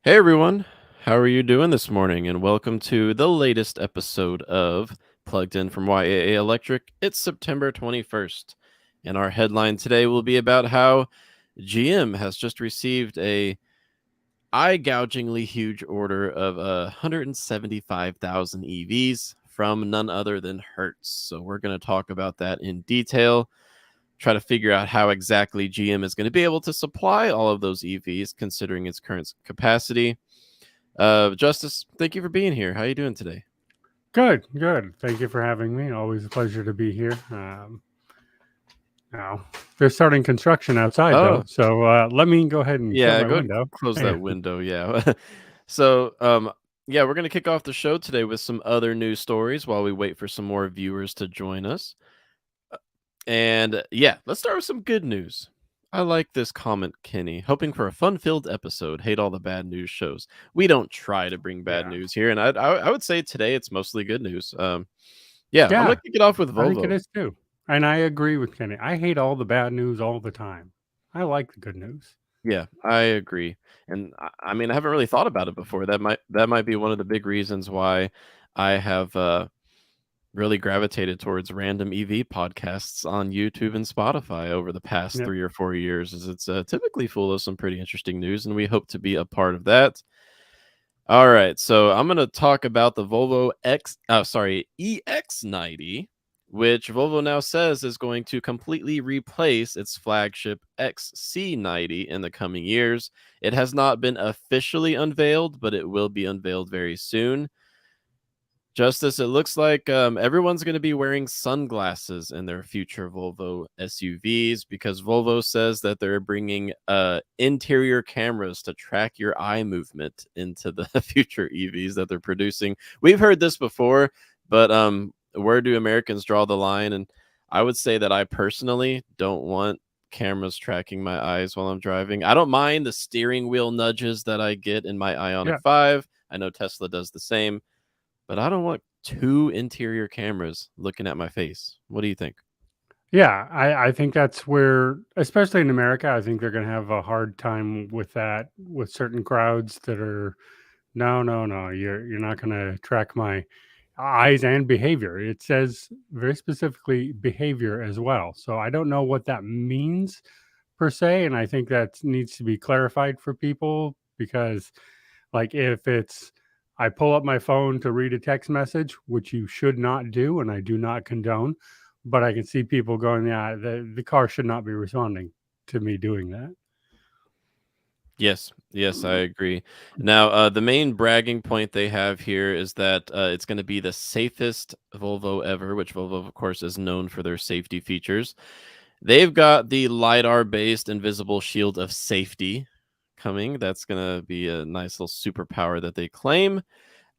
Hey everyone, how are you doing this morning? And welcome to the latest episode of Plugged In from YAA Electric. It's September 21st, and our headline today will be about how GM has just received a eye-gougingly huge order of 175,000 EVs from none other than Hertz. So we're going to talk about that in detail, try to figure out how exactly GM is going to be able to supply all of those EVs considering its current capacity. Justice, thank you for being here. How are you doing today? Good, good. Thank you for having me. Always a pleasure to be here. Now, they're starting construction outside, though, Oh, so let me go ahead and shut yeah, my go window. close Yeah, that window. Yeah. So, yeah, we're gonna kick off the show today with some other news stories while we wait for some more viewers to join us. And yeah, let's start with some good news. I like this comment, Kenny. Hoping for a fun-filled episode. Hate all the bad news shows. We don't try to bring bad yeah, news here, and I would say today it's mostly good news. Yeah, I'm gonna yeah. kick it off with I think it Volvo. is too. And I agree with Kenny. I hate all the bad news all the time. I like the good news. Yeah, I agree, and I mean, I haven't really thought about it before. That might be one of the big reasons why I have really gravitated towards random EV podcasts on YouTube and Spotify over the past Yep. 3 or 4 years. Is it's typically full of some pretty interesting news, and we hope to be a part of that. All right, so I'm gonna talk about the Volvo EX90, which Volvo now says is going to completely replace its flagship XC90 in the coming years. It has not been officially unveiled, but it will be unveiled very soon. Justice, it looks like everyone's going to be wearing sunglasses in their future Volvo SUVs because Volvo says that they're bringing interior cameras to track your eye movement into the future EVs that they're producing. We've heard this before, but where do Americans draw the line? And I would say that I personally don't want cameras tracking my eyes while I'm driving. I don't mind the steering wheel nudges that I get in my Ionic Yeah. 5. I know Tesla does the same, but I don't want two interior cameras looking at my face. What do you think? Yeah, I think that's where, especially in America, I think they're going to have a hard time with that with certain crowds that are, no, no, no, you're not going to track my eyes and behavior. It says very specifically behavior as well. So I don't know what that means per se. And I think that needs to be clarified for people because, like, if it's, I pull up my phone to read a text message, which you should not do, and I do not condone, but I can see people going, yeah, the car should not be responding to me doing that. Yes, yes, I agree. Now, the main bragging point they have here is that it's going to be the safest Volvo ever, which Volvo, of course, is known for their safety features. They've got the LiDAR-based invisible shield of safety coming. That's going to be a nice little superpower that they claim.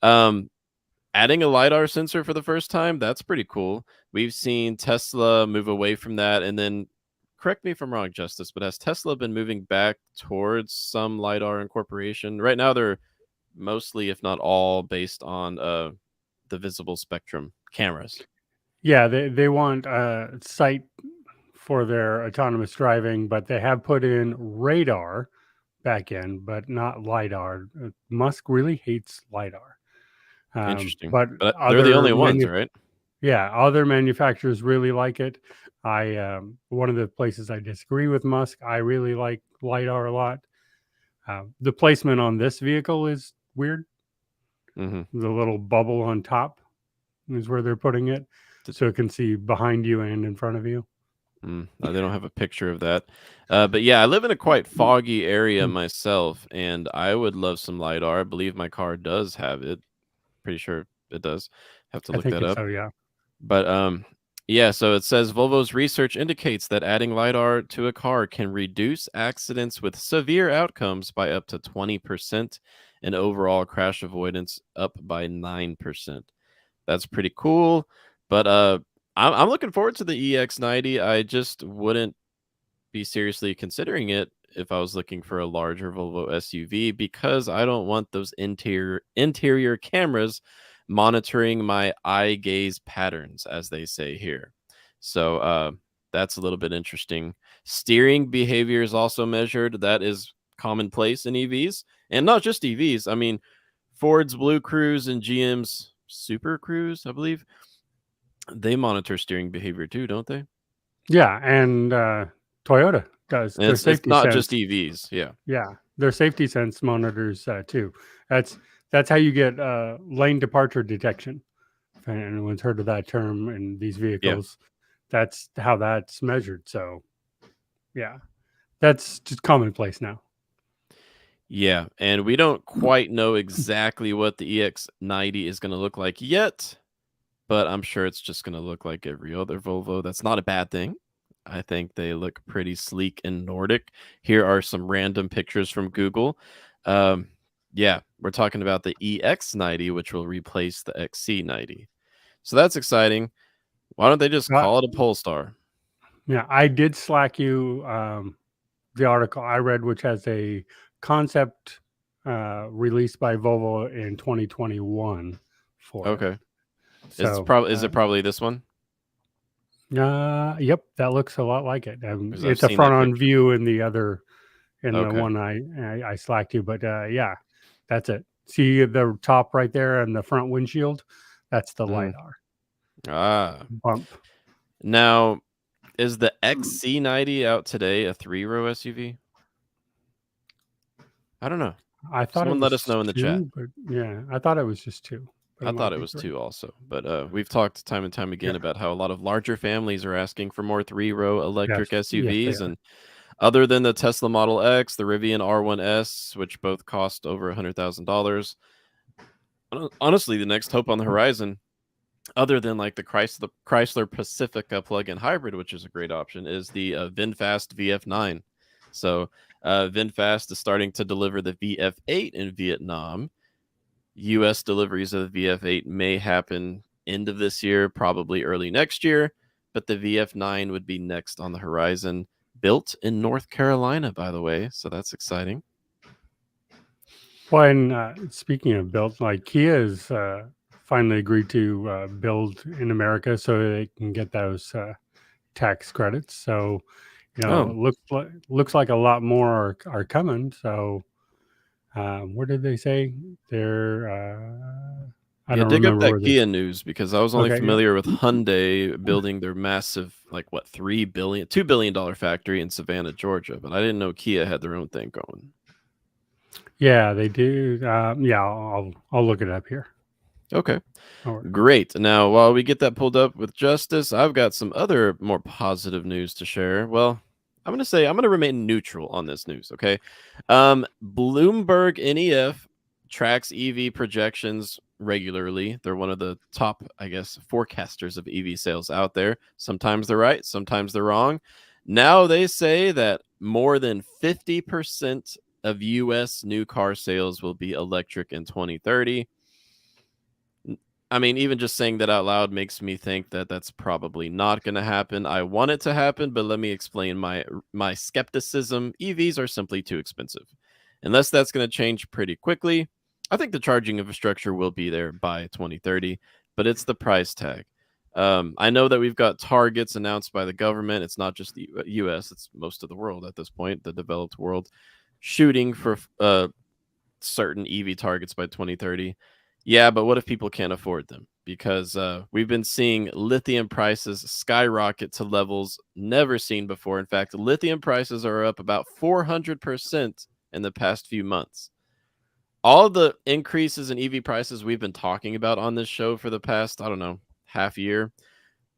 Um, Adding a LiDAR sensor for the first time, that's pretty cool. We've seen Tesla move away from that, and then correct me if I'm wrong, Justice, but has Tesla been moving back towards some LiDAR incorporation? Right now, they're mostly, if not all, based on the visible spectrum cameras. Yeah, they want sight for their autonomous driving, but they have put in radar back in, but not lidar. Musk really hates lidar, Interesting, but but they're the other only ones, right? yeah, other manufacturers really like it. I one of the places I disagree with Musk. I really like lidar a lot. The placement on this vehicle is weird. Hmm. The little bubble on top is where they're putting it, so it can see behind you and in front of you. They don't have a picture of that. But yeah, I live in a quite foggy area myself, and I would love some LiDAR. I believe my car does have it. Pretty sure it does. Have to I look think that it's up. so. Yeah. But yeah, so it says Volvo's research indicates that adding LiDAR to a car can reduce accidents with severe outcomes by up to 20% and overall crash avoidance up by 9%. That's pretty cool. But I'm looking forward to the EX90. I just wouldn't be seriously considering it if I was looking for a larger Volvo SUV because I don't want those interior cameras monitoring my eye gaze patterns, as they say here. So that's a little bit interesting. Steering behavior is also measured. That is commonplace in EVs, and not just EVs. I mean, Ford's Blue Cruise and GM's Super Cruise, I believe, they monitor steering behavior too, don't they? Yeah, and Toyota does And their it's safety not just sense. EVs. Yeah. Yeah, their safety sense monitors too. That's that's how you get lane departure detection. If anyone's heard of that term in these Yeah. vehicles, that's how that's measured. So yeah, that's just commonplace now. Yeah, and we don't quite know exactly what the EX90 is going to look like yet, but I'm sure it's just going to look like every other Volvo. That's not a bad thing. I think they look pretty sleek and Nordic. Here are some random pictures from Google. Um, yeah, we're talking about the EX90, which will replace the XC90. So that's exciting. Why don't they just Uh, call it a Polestar? yeah, I did slack you the article I read, which has a concept released by Volvo in 2021 for it. Okay. So Is it probably this one? yep, that looks a lot like it. Because I've It's a seen that front-on picture. view in the other, in the Okay. one I slacked you, but yeah, that's it. See the top right there and the front windshield? That's the Mhm. lidar Ah. bump. Now, is the XC90 out today a three-row SUV? I don't know. I thought it Someone let us was know in the chat. two, but yeah, I thought it was just two, but I it thought might it be was three. two also, but we've talked time and time again Yeah. about how a lot of larger families are asking for more three-row electric Yes, they SUVs, are. and other than the Tesla Model X, the Rivian R1S, which both cost over $100,000, honestly, the next hope on the horizon, other than like the Chrysler Pacifica plug-in hybrid, which is a great option, is the VinFast VF9. So VinFast is starting to deliver the VF8 in Vietnam. U.S. deliveries of the VF8 may happen end of this year, probably early next year, but the VF9 would be next on the horizon. Built in North Carolina, by the way, so that's exciting. Well, and speaking of built, like Kia has finally agreed to build in America so they can get those tax credits. So, Oh, it looks like a lot more are coming. So, what did they say? They're I yeah, don't dig up remember that where they. Kia news because I was only Okay, yeah, familiar with Hyundai building their massive, like what, $2 billion factory in Savannah, Georgia, but I didn't know Kia had their own thing going. yeah, they do. Yeah, I'll look it up here. Okay. Or, Great. Now, while we get that pulled up with Justice, I've got some other more positive news to share. Well, I'm going to remain neutral on this news, okay? Bloomberg NEF tracks EV projections regularly. They're one of the top, I guess, forecasters of EV sales out there. Sometimes they're right, sometimes they're wrong. Now they say that more than 50% of US new car sales will be electric in 2030. I mean, even just saying that out loud makes me think that that's probably not going to happen. I want it to happen, but let me explain my skepticism. EVs are simply too expensive. Unless that's going to change pretty quickly, I think the charging infrastructure will be there by 2030, but it's the price tag. I know that we've got targets announced by the government. It's not just the U.S., it's most of the world at this point, the developed world, shooting for certain EV targets by 2030. Yeah, but what if people can't afford them? Because we've been seeing lithium prices skyrocket to levels never seen before. In fact, lithium prices are up about 400% in the past few months. All the increases in EV prices we've been talking about on this show for the past, I don't know, half year,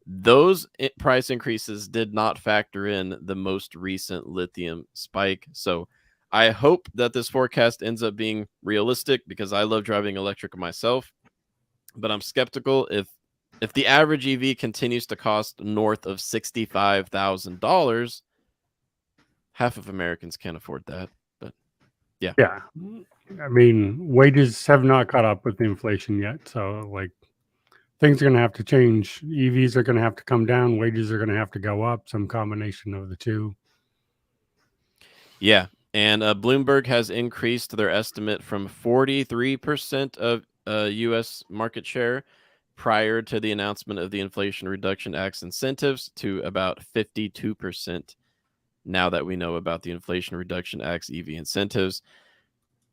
those price increases did not factor in the most recent lithium spike. So I hope that this forecast ends up being realistic because I love driving electric myself, but I'm skeptical if the average EV continues to cost north of $65,000, half of Americans can't afford that. But yeah. yeah, I mean, wages have not caught up with the inflation yet. So, like, things are going to have to change. EVs are going to have to come down. Wages are going to have to go up. Some combination of the two. Yeah. And Bloomberg has increased their estimate from 43% of U.S. market share prior to the announcement of the Inflation Reduction Act's incentives to about 52% now that we know about the Inflation Reduction Act's EV incentives.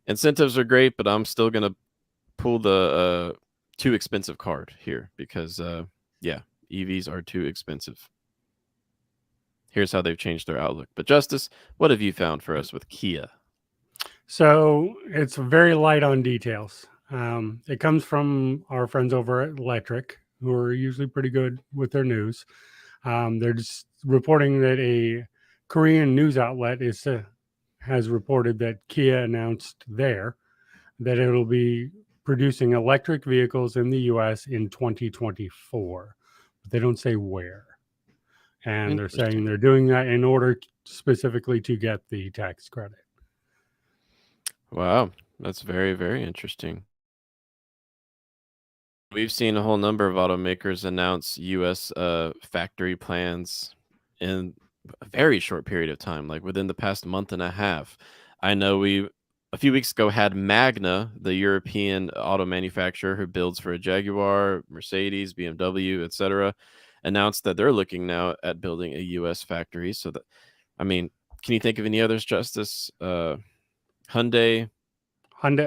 Incentives are great, but I'm still going to pull the too expensive card here because, yeah, EVs are too expensive. Here's how they've changed their outlook. But Justice, what have you found for us with Kia? So it's very light on details. It comes from our friends over at Electric, who are usually pretty good with their news. They're just reporting that a Korean news outlet has reported that Kia announced there that it'll be producing electric vehicles in the U.S. in 2024, but they don't say where. And they're saying Interesting. they're doing that in order specifically to get the tax credit. Wow, that's very, very interesting. We've seen a whole number of automakers announce U.S. Factory plans in a very short period of time, like within the past month and a half. I know we a few weeks ago had Magna, the European auto manufacturer who builds for a Jaguar, Mercedes, BMW, etc., announced that they're looking now at building a U.S. factory. So that, I mean, can you think of any others, Justice? Hyundai. Hyundai,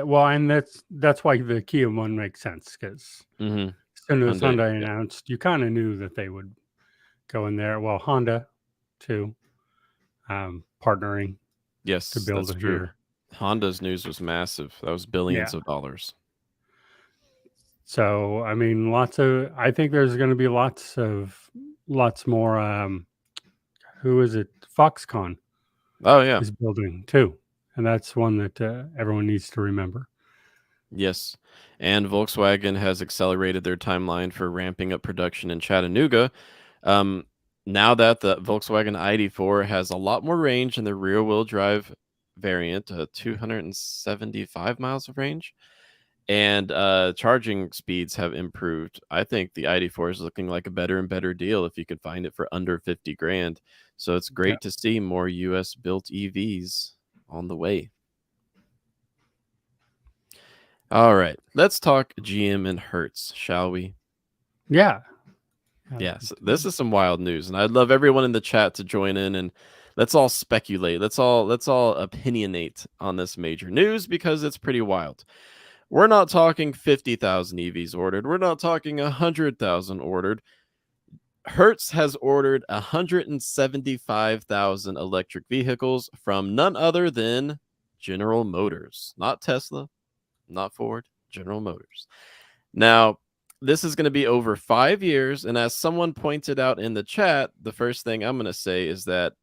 well, and that's why the Kia one makes sense because Mm-hmm. as soon as Hyundai. Hyundai Yeah. announced, you kind of knew that they would go in there. Well, Honda too, partnering to Yes, build that's it true. here. Honda's news was massive. That was billions Yeah. of dollars. So I mean, I think there's going to be lots more. Who is it? Foxconn Oh yeah. is building too, and that's one that everyone needs to remember. Yes. And Volkswagen has accelerated their timeline for ramping up production in Chattanooga. Um, now that the Volkswagen ID4 has a lot more range in the rear-wheel drive variant, 275 miles of range, and charging speeds have improved. I think the ID4 is looking like a better and better deal if you could find it for under 50 grand. So it's Yeah. great to see more US built EVs on the way. All right, let's talk GM and Hertz, shall we? Yeah. Yes, this is some wild news, and I'd love everyone in the chat to join in and let's all speculate. Let's all opinionate on this major news because it's pretty wild. We're not talking 50,000 EVs ordered. We're not talking 100,000 ordered. Hertz has ordered 175,000 electric vehicles from none other than General Motors, not Tesla, not Ford, General Motors. Now, this is going to be over 5 years, and as someone pointed out in the chat, the first thing I'm going to say is that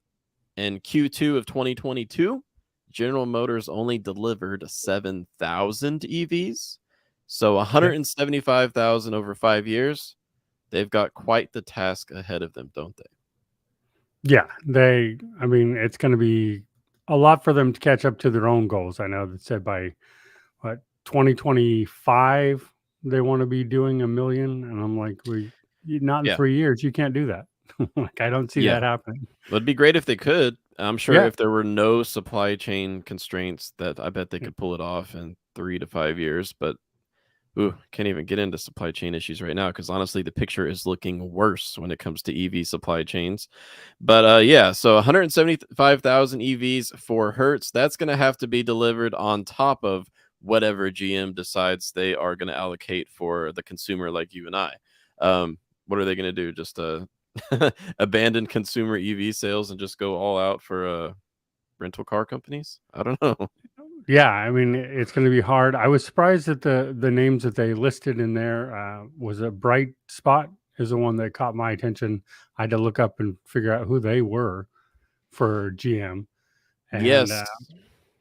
in Q2 of 2022, General Motors only delivered 7,000 EVs. So 175,000 over 5 years. They've got quite the task ahead of them, don't they? Yeah, I mean, it's going to be a lot for them to catch up to their own goals. I know that said by what 2025 they want to be doing 1 million, and I'm like, not in Yeah. 3 years. You can't do that. Like, I don't see Yeah. that happening. It'd be great if they could. I'm sure Yeah, if there were no supply chain constraints that I bet they could pull it off in 3 to 5 years, but ooh, can't even get into supply chain issues right now because honestly, the picture is looking worse when it comes to EV supply chains. But yeah, so 175,000 EVs for Hertz. That's going to have to be delivered on top of whatever GM decides they are going to allocate for the consumer like you and I. What are they going to do? Just abandon consumer EV sales and just go all out for rental car companies? I don't know. yeah. I mean, it's going to be hard. I was surprised that the names that they listed in there was a Bright Spot is the one that caught my attention. I had to look up and figure out who they were for GM, and Yes.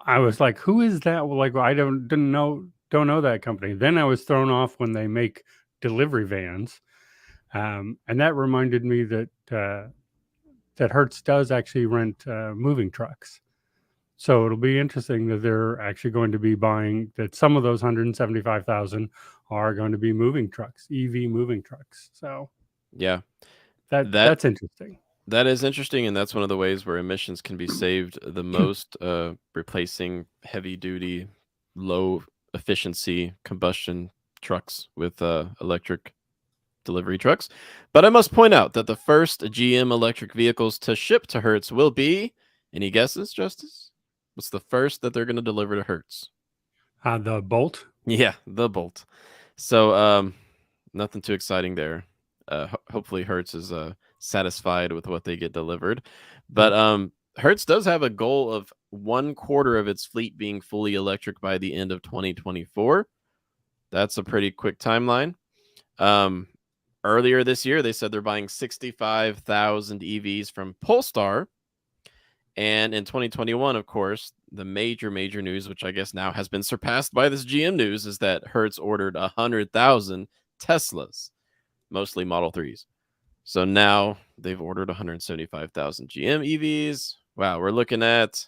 I was like, "Who is that?" Well, like, I don't know that company. Then I was thrown off when they make delivery vans, and that reminded me that Hertz does actually rent moving trucks. So it'll be interesting that they're actually going to be buying that some of those 175,000 are going to be moving trucks, EV moving trucks. So Yeah. That that's interesting. That is interesting, and that's one of the ways where emissions can be saved the most, replacing heavy duty, low efficiency combustion trucks with electric delivery trucks. But I must point out that the first GM electric vehicles to ship to Hertz will be Any guesses, Justice? What's the first that they're going to deliver to Hertz? The Bolt. Yeah, the Bolt. So, nothing too exciting there. Hopefully, Hertz is satisfied with what they get delivered. But Hertz does have a goal of 1/4 of its fleet being fully electric by the end of 2024. That's a pretty quick timeline. Earlier this year, they said they're buying 65,000 EVs from Polestar. And in 2021, of course, the major news, which I guess now has been surpassed by this GM news, is that Hertz ordered 100,000 Teslas, mostly Model 3s. So now they've ordered 175,000 GM EVs. Wow, we're looking at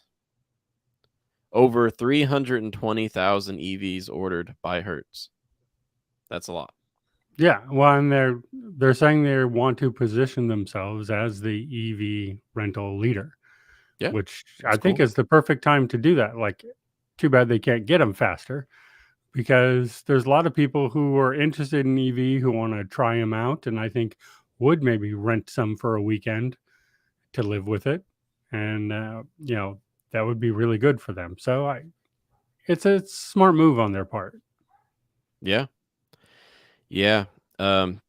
over 320,000 EVs ordered by Hertz. That's a lot. Yeah, well, and they're saying they want to position themselves as the EV rental leader, Yeah, which I that's think cool. is the perfect time to do that. Like, too bad they can't get them faster, because there's a lot of people who are interested in EV who want to try them out, and I think would maybe rent some for a weekend to live with it, and that would be really good for them. So it's a smart move on their part. Yeah. Yeah. Other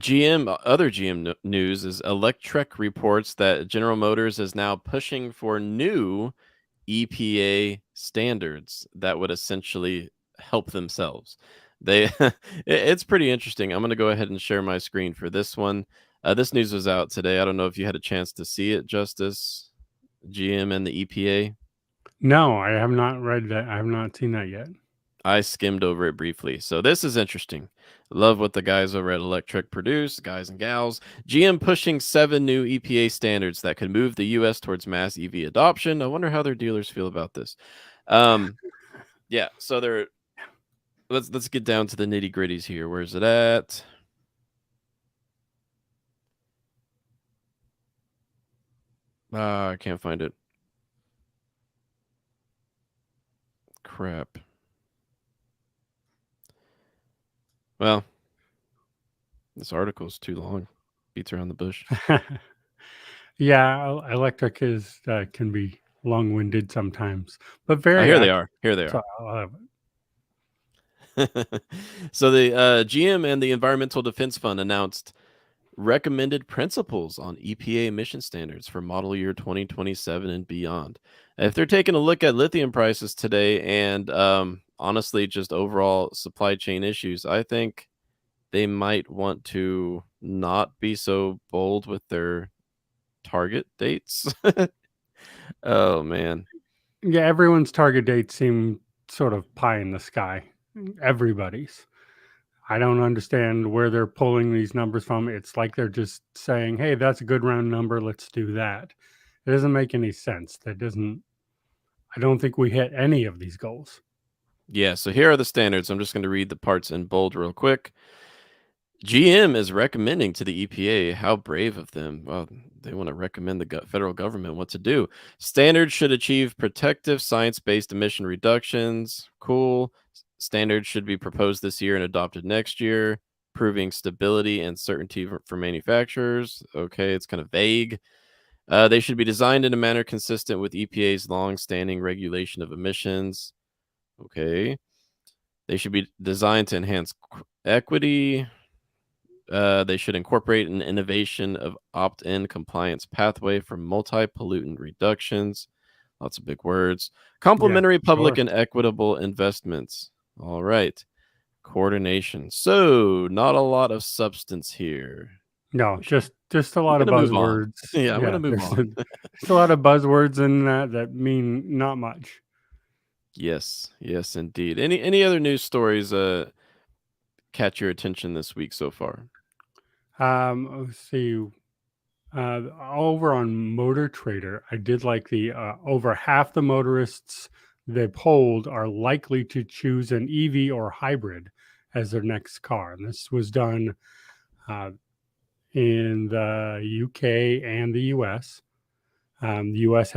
GM news is Electrek reports that General Motors is now pushing for new EPA standards that would essentially help themselves. They it's pretty interesting. I'm going to go ahead and share my screen for this one. This news was out today. I don't know if you had a chance to see it, Justice, GM and the EPA. No, I have not read that. I have not seen that yet. I skimmed over it briefly. So this is interesting. Love what the guys over at Electrek produce, guys and gals. GM pushing 7 new EPA standards that could move the US towards mass EV adoption. I wonder how their dealers feel about this. Yeah, so let's get down to the nitty-gritties here. Where's it at? I can't find it. Crap. Well, this article is too long. Beats around the bush. Yeah, Electric is can be long-winded sometimes, but very Here they accurate. are. Here they So are. I'll have it. So the GM and the Environmental Defense Fund announced recommended principles on EPA emission standards for model year 2027 and beyond. If they're taking a look at lithium prices today and honestly just overall supply chain issues, I think they might want to not be so bold with their target dates. Oh man. Yeah, everyone's target dates seem sort of pie in the sky. Everybody's. I don't understand where they're pulling these numbers from. It's like they're just saying, "Hey, that's a good round number. Let's do that." It doesn't make any sense. That doesn't. I don't think we hit any of these goals. Yeah, so here are the standards. I'm just going to read the parts in bold real quick. GM is recommending to the EPA. How brave of them. Well, they want to recommend the federal government what to do. Standards should achieve protective science-based emission reductions. Cool. Standards should be proposed this year and adopted next year, proving stability and certainty for manufacturers. Okay, it's kind of vague. They should be designed in a manner consistent with EPA's long-standing regulation of emissions. Okay. They should be designed to enhance equity. They should incorporate an innovation of opt-in compliance pathway for multi-pollutant reductions. Lots of big words. Yeah, Complementary public sure. and equitable investments. All right. Coordination. So, not a lot of substance here. No, just a I'm lot of going to move on. buzzwords. Yeah, I'm going to Yeah, move there's a, on. there's a lot of buzzwords in that mean not much. Yes, yes, indeed. Any other news stories catch your attention this week so far? Let's see. Over on Motor Trader, I did like the over half the motorists they polled are likely to choose an EV or hybrid as their next car. And this was done uh, in the UK and the US. The US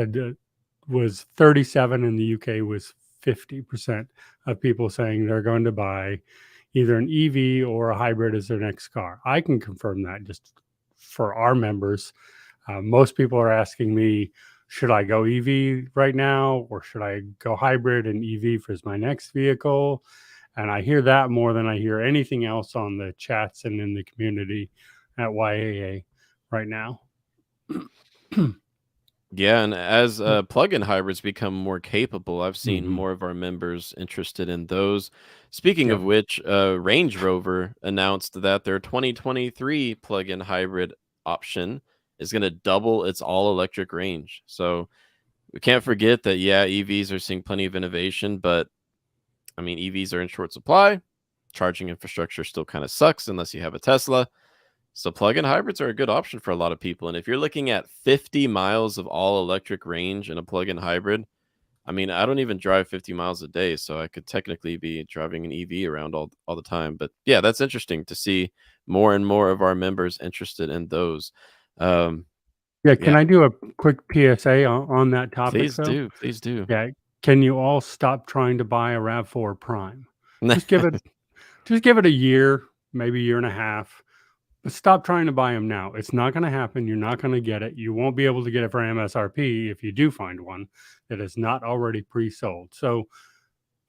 was 37, and the UK was 50% of people saying they're going to buy either an EV or a hybrid as their next car. I can confirm that just for our members. Most people are asking me, should I go EV right now, or should I go hybrid and EV for my next vehicle? And I hear that more than I hear anything else on the chats and in the community at YAA right now. Yeah, and as plug-in hybrids become more capable, I've seen Mm-hmm. more of our members interested in those. Speaking Yep. of which, Range Rover announced that their 2023 plug-in hybrid option is going to double its all-electric range. So we can't forget that, yeah, EVs are seeing plenty of innovation, but I mean, EVs are in short supply. Charging infrastructure still kind of sucks unless you have a Tesla. So plug-in hybrids are a good option for a lot of people. And if you're looking at 50 miles of all electric range in a plug-in hybrid, I mean, I don't even drive 50 miles a day, so I could technically be driving an EV around all the time. But yeah, that's interesting to see more and more of our members interested in those. Um, Yeah. Can yeah, I do a quick PSA on that topic, please though? do, please do. Yeah. Can you all stop trying to buy a RAV4 Prime? Just give it, just give it a year, maybe a year and a half. But stop trying to buy them now. It's not going to happen. You're not going to get it. You won't be able to get it for MSRP if you do find one that is not already pre-sold. So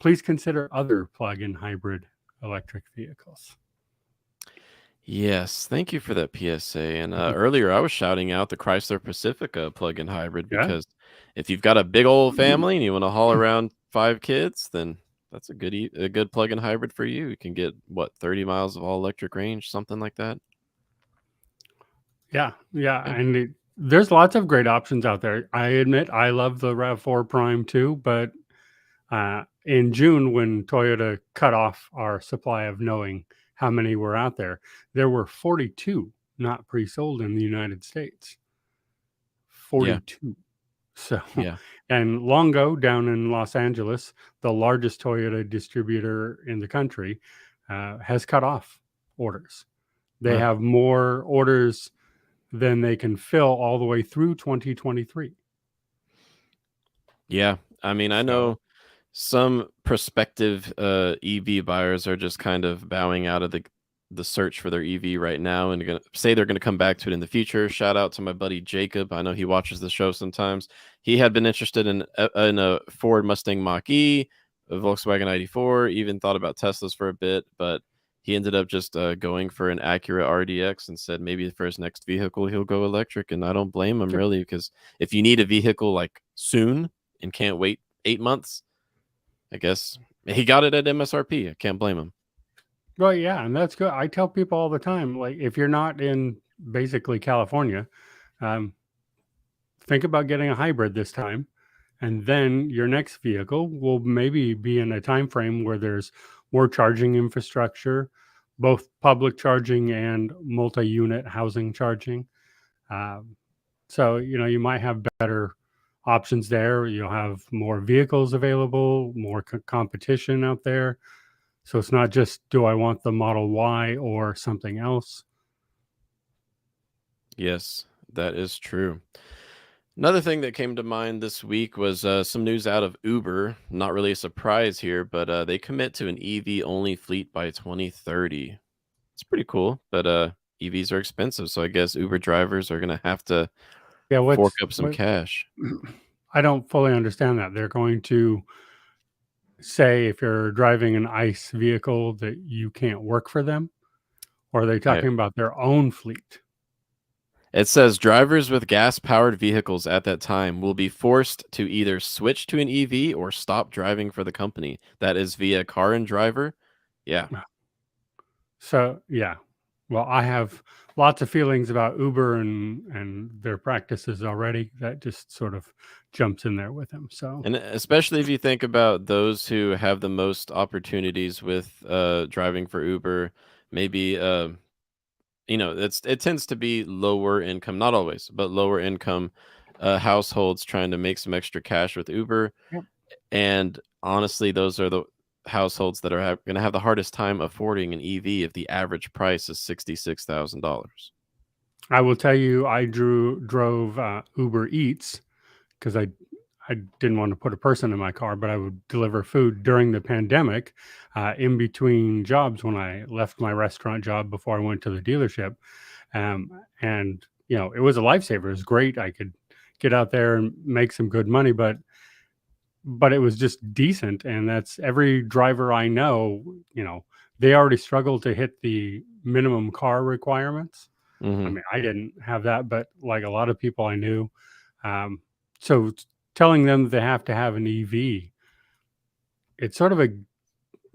please consider other plug-in hybrid electric vehicles. Yes, thank you for that PSA. And Mhm. earlier, I was shouting out the Chrysler Pacifica plug-in hybrid Yeah. because if you've got a big old family and you want to haul around 5 kids, then that's a good plug-in hybrid for you. You can get what 30 miles of all electric range, something like that. Yeah. Yeah. Yeah, And there's lots of great options out there. I admit I love the RAV4 Prime too, but in June, when Toyota cut off our supply of knowing how many were out there were 42 not pre-sold in the United States. yeah, 42. So, yeah. and Longo down in Los Angeles, the largest Toyota distributor in the country, has cut off orders. They Huh. have more orders than they can fill all the way through 2023. Yeah, I mean, I So, know some prospective EV buyers are just kind of bowing out of the search for their EV right now and gonna say they're gonna come back to it in the future. Shout out to my buddy Jacob. I know he watches the show sometimes. He had been interested in a Ford Mustang Mach E, a Volkswagen ID4, even thought about Teslas for a bit, but he ended up just going for an Acura RDX and said maybe for his next vehicle he'll go electric. And I don't blame him yep. really because if you need a vehicle like soon and can't wait 8 months, I guess he got it at MSRP. I can't blame him. Well, yeah, and that's good. I tell people all the time, like, if you're not in basically California, um, think about getting a hybrid this time, and then your next vehicle will maybe be in a time frame where there's more charging infrastructure, both public charging and multi-unit housing charging. Um, so you might have better options there. You'll have more vehicles available, more competition out there. So it's not just, do I want the Model Y or something else? Yes, that is true. Another thing that came to mind this week was some news out of Uber. Not really a surprise here, but they commit to an EV only fleet by 2030. It's pretty cool, but EVs are expensive, so I guess Uber drivers are gonna have to Yeah, fork what's up some what cash. I don't fully understand that. They're going to say if you're driving an ICE vehicle that you can't work for them, or are they Yeah. talking about their own fleet? It says drivers with gas powered vehicles at that time will be forced to either switch to an EV or stop driving for the company. That is via car and driver. Yeah. So, yeah. Well, I have lots of feelings about Uber and their practices already. That just sort of jumps in there with them. So, And especially if you think about those who have the most opportunities with driving for Uber, maybe it tends to be lower income, not always, but lower income households trying to make some extra cash with Uber. yep. And honestly, those are the households that are going to have the hardest time affording an EV if the average price is $66,000. I will tell you, I drove Uber Eats because I didn't want to put a person in my car, but I would deliver food during the pandemic, in between jobs when I left my restaurant job before I went to the dealership. And it was a lifesaver. It was great. I could get out there and make some good money, but it was just decent. And that's every driver I know, they already struggle to hit the minimum car requirements. I Hmm. mean, I didn't have that, but like a lot of people I knew. Um, so telling them they have to have an EV, it sort of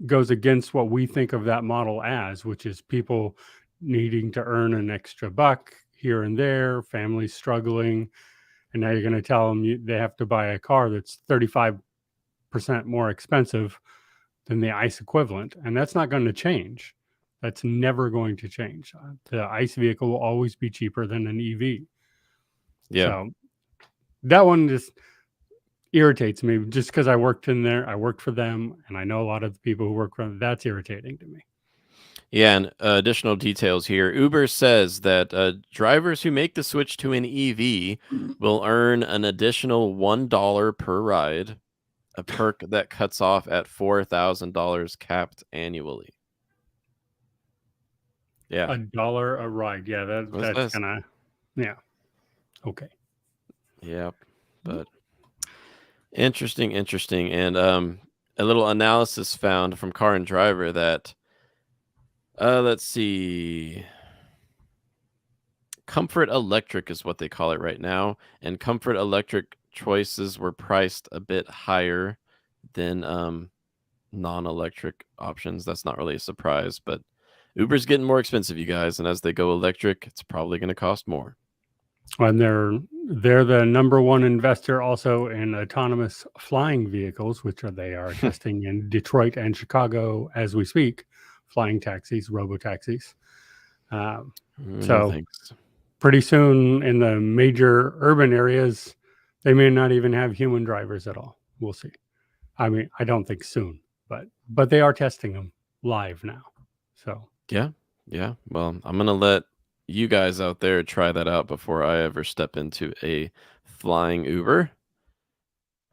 goes against what we think of that model as, which is people needing to earn an extra buck here and there, families struggling. And now you're going to tell them they have to buy a car that's 35% more expensive than the ICE equivalent. And that's not going to change. That's never going to change. The ICE vehicle will always be cheaper than an EV. Yeah. So that one just irritates me just because I worked in there, I worked for them, and I know a lot of the people who work for them. That's irritating to me. Yeah, and additional details here. Uber says that drivers who make the switch to an EV will earn an additional $1 per ride, a perk that cuts off at $4,000 capped annually. Yeah, $1 a ride. Yeah, what it that's says. gonna, yeah. Okay. Yep, but interesting, and a little analysis found from Car and Driver that let's see. Comfort Electric is what they call it right now, and Comfort Electric choices were priced a bit higher than non-electric options. That's not really a surprise, but Uber's getting more expensive, you guys, and as they go electric, it's probably going to cost more. And they're the number one investor also in autonomous flying vehicles, which they are testing in Detroit and Chicago as we speak. Flying taxis, robo taxis. No So thanks. pretty soon in the major urban areas, they may not even have human drivers at all. We'll see. I mean, I don't think soon, but they are testing them live now. So Yeah, yeah. Well, I'm gonna let you guys out there try that out before I ever step into a flying Uber.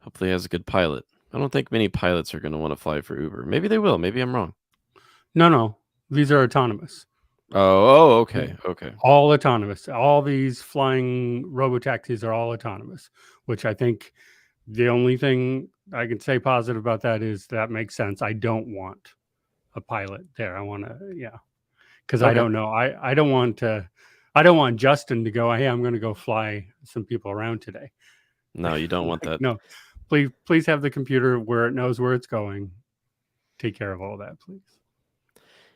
Hopefully, it has a good pilot. I don't think many pilots are going to want to fly for Uber. Maybe they will. Maybe I'm wrong. no, these are autonomous. Oh, okay, okay. All autonomous. All these flying robo taxis are all autonomous, which I think the only thing I can say positive about that is that makes sense. I don't want a pilot there. I want to, yeah, because I Okay. don't know. I don't want to. I don't want Justin to go. Hey, I'm going to go fly some people around today. No, you don't want Like, that. no, please have the computer where it knows where it's going. Take care of all that, please.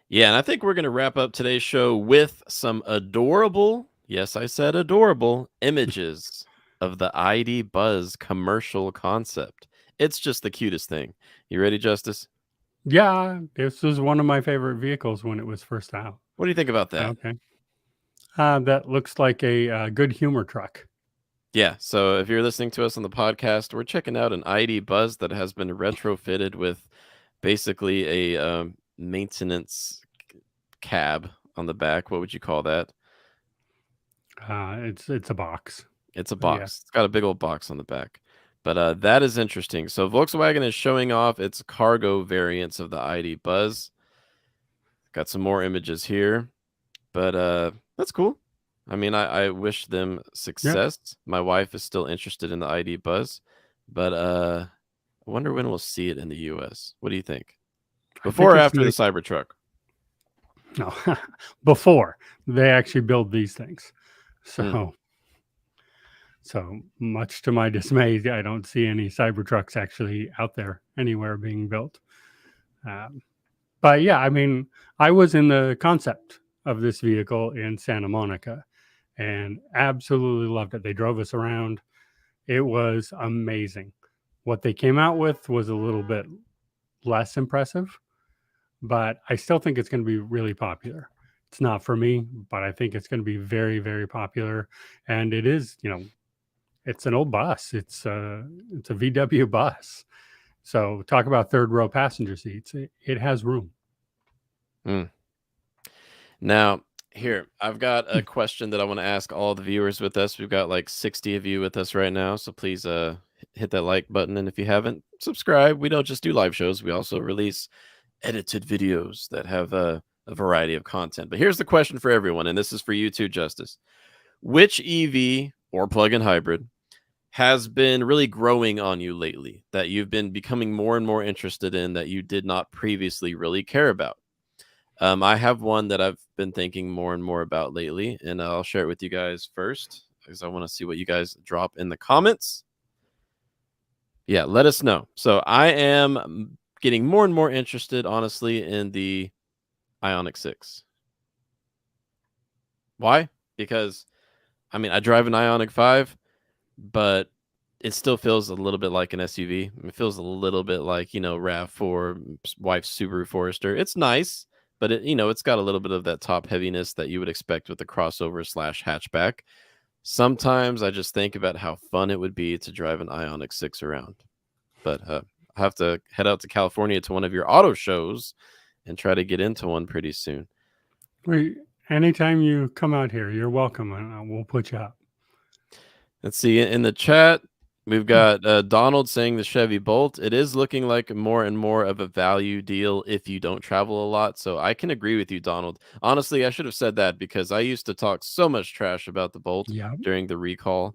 Yeah, and I think we're going to wrap up today's show with some adorable, yes, I said adorable, images of the ID Buzz commercial concept. It's just the cutest thing. You ready, Justice? Yeah, this was one of my favorite vehicles when it was first out. What do you think about that? Okay. That looks like a good humor truck. Yeah, so if you're listening to us on the podcast, we're checking out an ID Buzz that has been retrofitted with basically a maintenance cab on the back. What would you call that? It's a box. It's a Yeah. box. It's got a big old box on the back. But that is interesting. So Volkswagen is showing off its cargo variants of the ID Buzz. Got some more images here. But that's cool. I mean, I wish them Yep. success. My wife is still interested in the ID Buzz. But I wonder when we'll see it in the US. What do you think? I Before think or it's after the Cybertruck? no before they actually build these things. Hmm. So much to my dismay, I don't see any Cybertrucks actually out there anywhere being built. But yeah, I mean, I was in the concept of this vehicle in Santa Monica and absolutely loved it. They drove us around. It was amazing. What they came out with was a little bit less impressive, but I still think it's going to be really popular. It's not for me, but I think it's going to be very, very popular. And it is, it's an old bus. It's a VW bus. So talk about third row passenger seats. It has room. Hmm. Now, here, I've got a question that I want to ask all the viewers with us. We've got like 60 of you with us right now, so please hit that like button, and if you haven't, subscribe. We don't just do live shows, we also release edited videos that have a variety of content. But here's the question for everyone, and this is for you too, Justice. Which EV or plug-in hybrid has been really growing on you lately, that you've been becoming more and more interested in, that you did not previously really care about? I have one that I've been thinking more and more about lately, and I'll share it with you guys first because I want to see what you guys drop in the comments. Yeah, let us know. So I am getting more and more interested, honestly, in the Ioniq 6. Why? Because, I mean, I drive an Ioniq 5, but it still feels a little bit like an SUV. It feels a little bit like, RAV4, wife's Subaru Forester. It's nice, but it's got a little bit of that top heaviness that you would expect with the crossover slash hatchback. Sometimes I just think about how fun it would be to drive an Ioniq 6 around. But I have to head out to California to one of your auto shows and try to get into one pretty soon. Anytime you come out here, you're welcome, and we'll put you up. Let's see. In the chat, we've got Donald saying the Chevy Bolt. It is looking like more and more of a value deal if you don't travel a lot. So I can agree with you, Donald. Honestly, I should have said that because I used to talk so much trash about the Bolt Yeah. during the recall.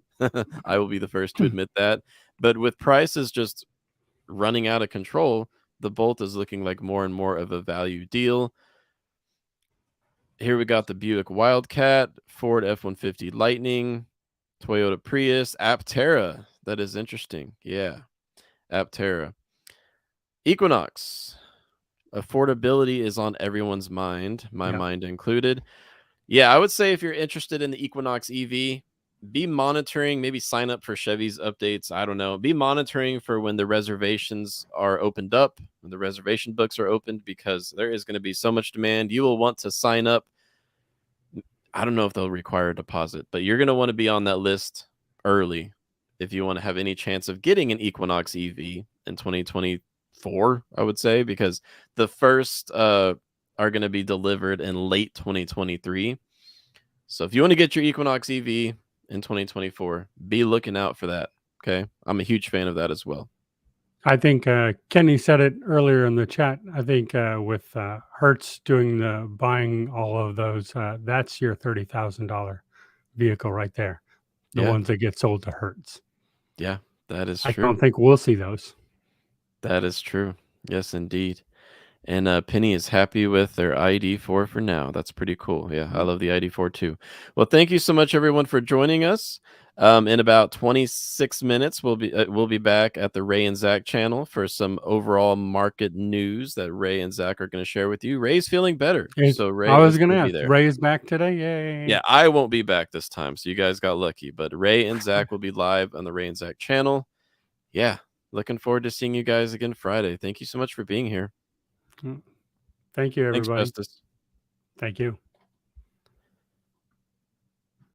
I will be the first to admit that. But with prices just running out of control, the Bolt is looking like more and more of a value deal. Here we got the Buick Wildcat, Ford F-150 Lightning, Toyota Prius, Aptera. That is interesting. Yeah, Aptera. Equinox. Affordability is on everyone's mind, my mind included. Yeah, I would say if you're interested in the Equinox EV, be monitoring, maybe sign up for Chevy's updates. I don't know. Be monitoring for when the reservations are opened up, when the reservation books are opened, because there is going to be so much demand. You will want to sign up. I don't know if they'll require a deposit, but you're going to want to be on that list early if you want to have any chance of getting an Equinox EV in 2024, I would say, because the first are going to be delivered in late 2023. So if you want to get your Equinox EV in 2024, be looking out for that. Okay. I'm a huge fan of that as well. I think Kenny said it earlier in the chat. I think with Hertz doing the buying all of those, that's your $30,000 vehicle right there. The ones that get sold to Hertz. Yeah, that is I true. don't think we'll see those. That is true. Yes, indeed. And Penny is happy with their ID4 for now. That's pretty cool. Yeah, I love the ID4 too. Well, thank you so much, everyone, for joining us. In about 26 minutes, we'll be back at the Ray and Zach channel for some overall market news that Ray and Zach are going to share with you. Ray's feeling better, so Ray I was is going to going to ask, be there. Ray is back today? Yay. Yeah, I won't be back this time, so you guys got lucky. But Ray and Zach will be live on the Ray and Zach channel. Yeah, looking forward to seeing you guys again Friday. Thank you so much for being here. Thank you, Thanks, everybody. Justice. Thank you.